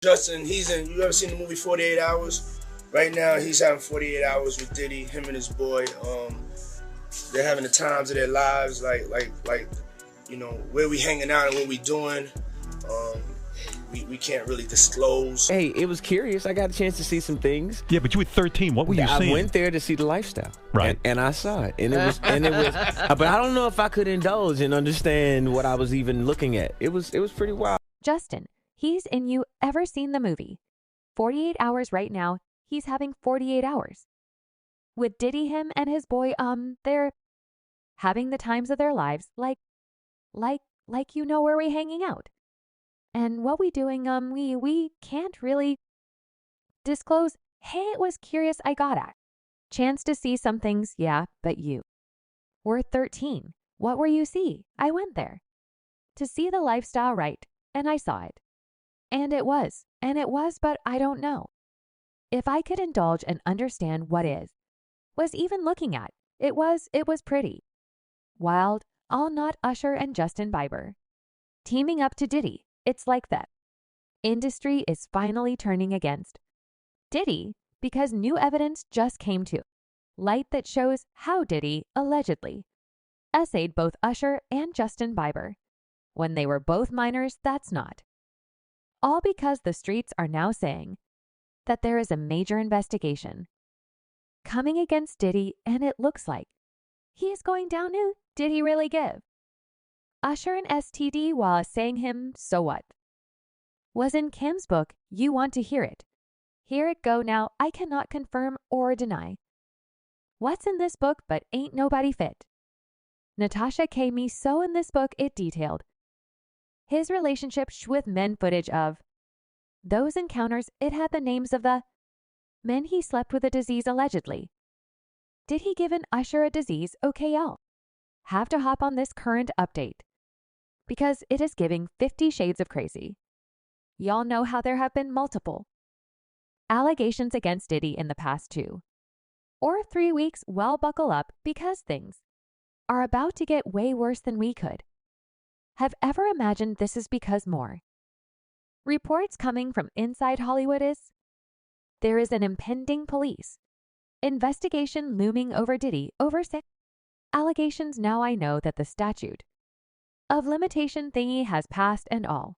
Justin, you ever seen the movie 48 Hours? Right now, he's having 48 hours with Diddy, him and his boy. They're having the times of their lives, where we hanging out and what we doing. Um, we can't really disclose. Hey, it was curious. I got a chance to see some things. Yeah, but you were 13. What were you seeing? I went there to see the lifestyle. Right. And I saw it. And it was, but I don't know if I could indulge and understand what I was even looking at. It was pretty wild. Justin, he's in You Ever Seen the Movie? 48 Hours right now, he's having 48 hours. With Diddy, him and his boy, they're having the times of their lives, like where we hanging out. And what we doing, we can't really disclose. Hey, it was curious, I got at. Chance to see some things, yeah, but you. We're 13. What were you see? I went there. To see the lifestyle right, and I saw it. And it was, but I don't know. If I could indulge and understand what was even looking at, it was pretty. Wild, all not Usher and Justin Bieber. Teaming up to Diddy, it's like that. Industry is finally turning against Diddy because new evidence just came to light that shows how Diddy allegedly essayed both Usher and Justin Bieber. When they were both minors, that's not. All because the streets are now saying that there is a major investigation coming against Diddy, and it looks like he is going down new. Did he really give Usher an STD while saying him, so what? Was in Kim's book, You Want to Hear It. Here it go now, I cannot confirm or deny. What's in this book but ain't nobody fit. Natasha K. Me so in this book it detailed his relationship with men, footage of those encounters. It had the names of the men he slept with a disease allegedly. Did he give an Usher a disease? Okay, I'll have to hop on this current update because it is giving 50 shades of crazy. Y'all know how there have been multiple allegations against Diddy in the past 2 or 3 weeks. Well, buckle up because things are about to get way worse than we could have ever imagined. This is because more reports coming from inside Hollywood is there is an impending police investigation looming over Diddy over 6 allegations. Now I know that the statute of limitation thingy has passed and all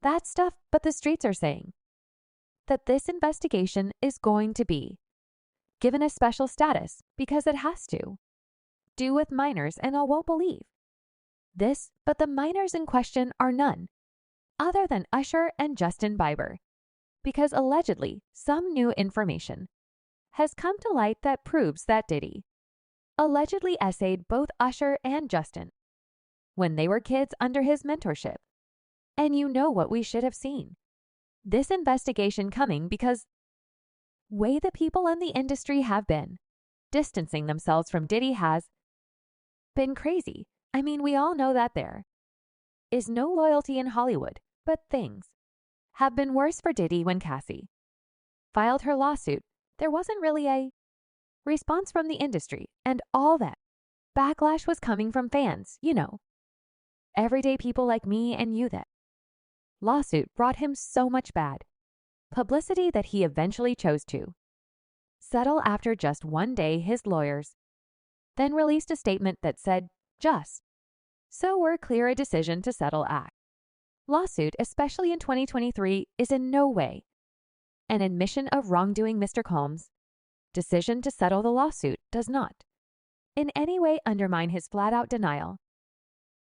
that stuff, but the streets are saying that this investigation is going to be given a special status because it has to do with minors, and I won't believe this, but the minors in question are none other than Usher and Justin Bieber, because allegedly some new information has come to light that proves that Diddy allegedly essayed both Usher and Justin when they were kids under his mentorship. And you know what we should have seen. This investigation coming because way the people in the industry have been distancing themselves from Diddy has been crazy. I mean, we all know that there is no loyalty in Hollywood, but things have been worse for Diddy. When Cassie filed her lawsuit, there wasn't really a response from the industry, and all that backlash was coming from fans, everyday people like me and you. That lawsuit brought him so much bad publicity that he eventually chose to settle after just one day. His lawyers then released a statement that said, just so we're clear, a decision to settle act lawsuit, especially in 2023, is in no way an admission of wrongdoing. Mr. Combs' decision to settle the lawsuit does not in any way undermine his flat-out denial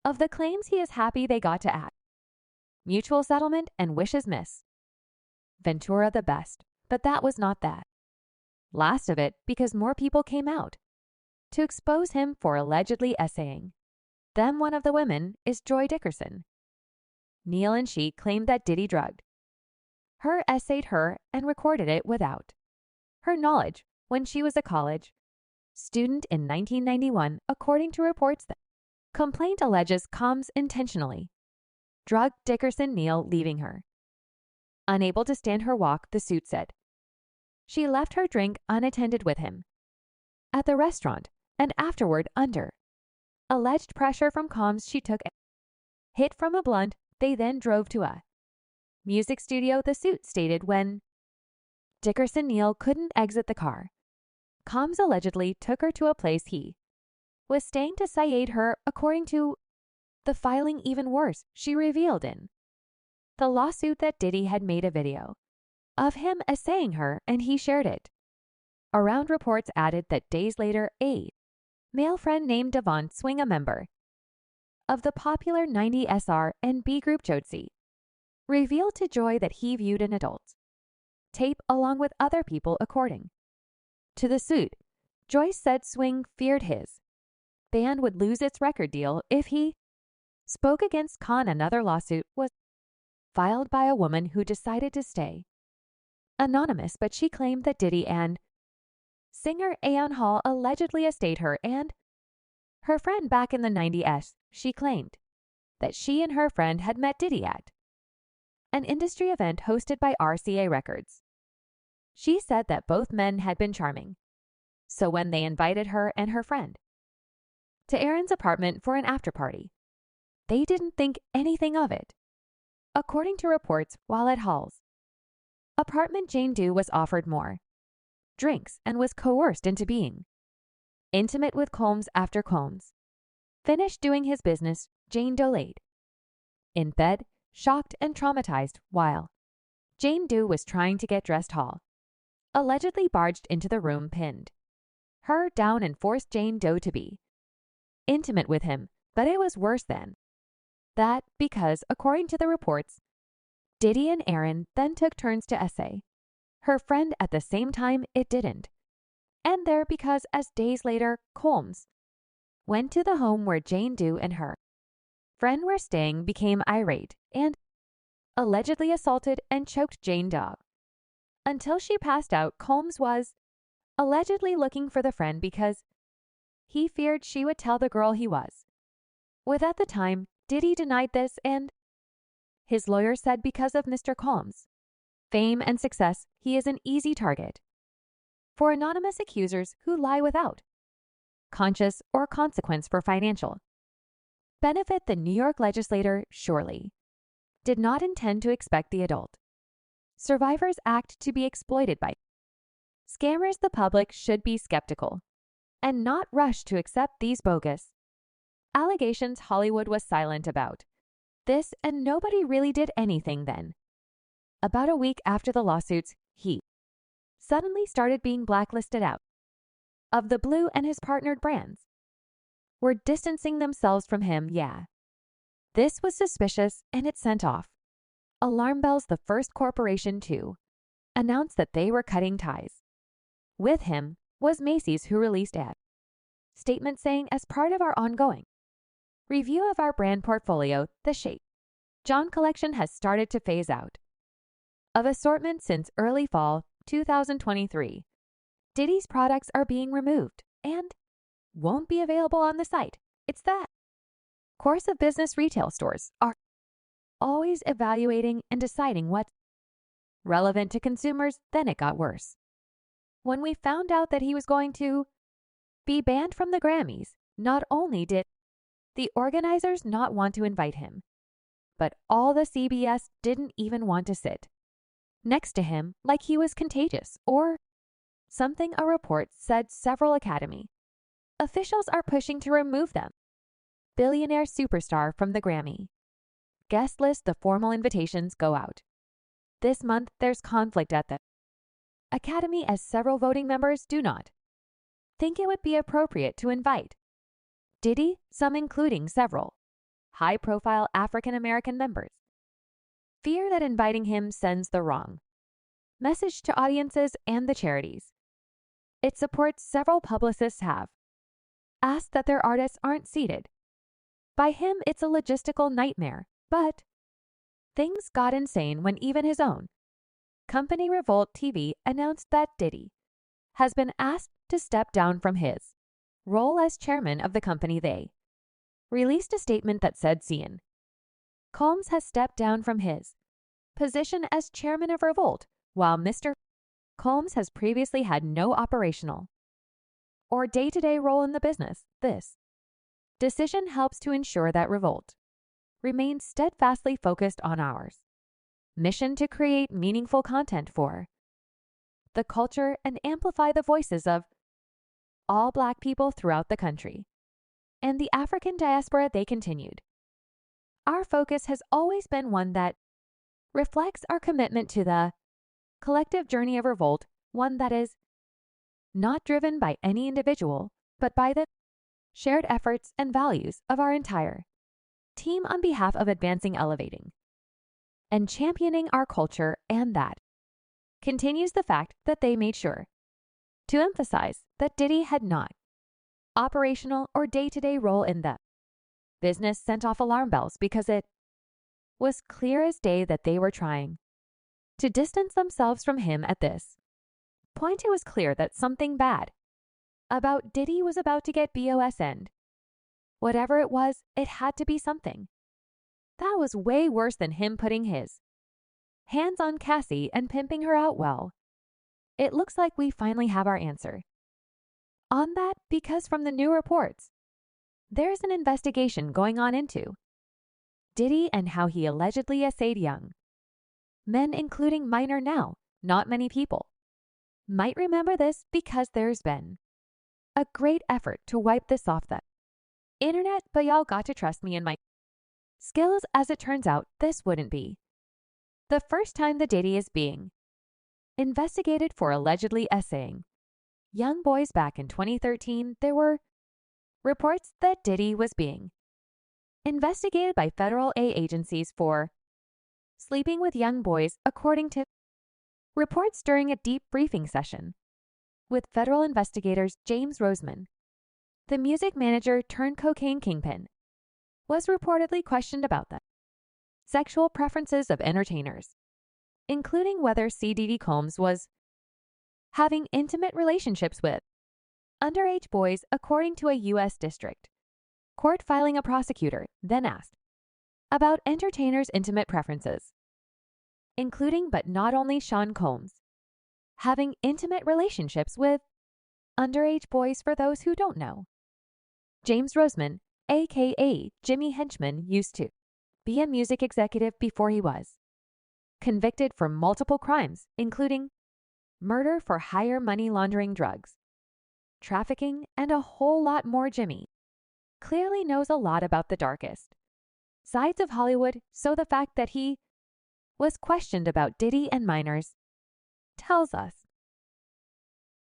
of the claims. He is happy they got to act mutual settlement and wishes Miss Ventura the best, but that was not that last of it, because more people came out to expose him for allegedly essaying them. One of the women is Joy Dickerson. Neil and she claimed that Diddy drugged her, essayed her, and recorded it without her knowledge when she was a college student in 1991, according to reports. That complaint alleges Combs intentionally drugged Dickerson. Neil leaving her unable to stand her walk, the suit said. She left her drink unattended with him at the restaurant, and afterward, under alleged pressure from Combs, she took a hit from a blunt. They then drove to a music studio the suit stated when Dickerson Neal couldn't exit the car. Combs allegedly took her to a place he was staying to sedaate her, according to the filing. Even worse, she revealed in the lawsuit that Diddy had made a video of him assaying her and he shared it. Around reports added that days later, a male friend named Devon Swing, a member of the popular 90 SR and B group Jodeci, revealed to Joy that he viewed an adult tape along with other people. According to the suit, Joyce said Swing feared his band would lose its record deal if he spoke against Khan. Another lawsuit was filed by a woman who decided to stay anonymous, but she claimed that Diddy and singer Aon Hall allegedly assayed her and her friend back in the 90s. She claimed that she and her friend had met Diddy at an industry event hosted by RCA Records. She said that both men had been charming, so when they invited her and her friend to Aaron's apartment for an after-party, they didn't think anything of it. According to reports, while at Hall's apartment, Jane Doe was offered more drinks and was coerced into being intimate with Combs. After Combs finished doing his business, Jane Doe laid in bed, shocked and traumatized. While Jane Doe was trying to get dressed, Hall allegedly barged into the room, pinned her down and forced Jane Doe to be intimate with him. But it was worse than that because, according to the reports, Diddy and Aaron then took turns to essay her friend at the same time. It didn't end there because, as days later, Combs went to the home where Jane Doe and her friend were staying, became irate, and allegedly assaulted and choked Jane Doe until she passed out. Combs was allegedly looking for the friend because he feared she would tell the girl he was with at the time. Diddy denied this, and his lawyer said because of Mr. Combs' fame and success, he is an easy target for anonymous accusers who lie without conscience or consequence for financial benefit. The New York legislature surely did not intend to expect the Adult Survivors Act to be exploited by scammers. The public should be skeptical and not rush to accept these bogus allegations. Hollywood was silent about this, and nobody really did anything then. About a week after the lawsuits, he suddenly started being blacklisted out of the blue, and his partnered brands were distancing themselves from him. Yeah, this was suspicious, and it sent off alarm bells. The first corporation to announce that they were cutting ties with him was Macy's, who released a statement saying, as part of our ongoing review of our brand portfolio, the Shape John collection has started to phase out of assortment since early fall 2023. Diddy's products are being removed and won't be available on the site. It's that course of business. Retail stores are always evaluating and deciding what's relevant to consumers. Then it got worse. When we found out that he was going to be banned from the Grammys, not only did the organizers not want to invite him, but all the CBS didn't even want to sit next to him like he was contagious or something. A report said several Academy officials are pushing to remove them billionaire superstar from the Grammy guest list. The formal invitations go out this month. There's conflict at the Academy as several voting members do not think it would be appropriate to invite Diddy, some including several high-profile African-American members fear that inviting him sends the wrong message to audiences and the charities it supports. Several publicists have asked that their artists aren't seated by him. It's a logistical nightmare, but things got insane when even his own company Revolt TV announced that Diddy has been asked to step down from his role as chairman of the company. They released a statement that said Cian Combs has stepped down from his position as chairman of Revolt, while Mr. Combs has previously had no operational or day-to-day role in the business. This decision helps to ensure that Revolt remains steadfastly focused on ours mission to create meaningful content for the culture and amplify the voices of all Black people throughout the country and the African diaspora. They continued. Our focus has always been one that reflects our commitment to the collective journey of revolt, one that is not driven by any individual, but by the shared efforts and values of our entire team on behalf of advancing, elevating, and championing our culture. And that continues the fact that they made sure to emphasize that Diddy had not operational or day-to-day role in the business, sent off alarm bells because it was clear as day that they were trying to distance themselves from him. At this point, it was clear that something bad about Diddy was about to get BOS'd. Whatever it was, it had to be something that was way worse than him putting his hands on Cassie and pimping her out. Well, it looks like we finally have our answer on that, because from the new reports, there's an investigation going on into Diddy and how he allegedly essayed young men, including minor. Now, not many people might remember this because there's been a great effort to wipe this off the internet, but y'all got to trust me and my skills. As it turns out, this wouldn't be the first time that Diddy is being investigated for allegedly essaying young boys. Back in 2013, there were reports that Diddy was being investigated by federal agencies for sleeping with young boys, according to reports during a deep briefing session with federal investigators. James Roseman, the music manager turned cocaine kingpin, was reportedly questioned about the sexual preferences of entertainers, including whether Diddy Combs was having intimate relationships with underage boys. According to a U.S. district court filing, a prosecutor then asked about entertainers' intimate preferences, including but not only Sean Combs having intimate relationships with underage boys. For those who don't know, James Roseman, aka Jimmy Henchman, used to be a music executive before he was convicted for multiple crimes, including murder for hire, money laundering, drugs trafficking, and a whole lot more. Jimmy clearly knows a lot about the darkest sides of Hollywood, so the fact that he was questioned about Diddy and minors tells us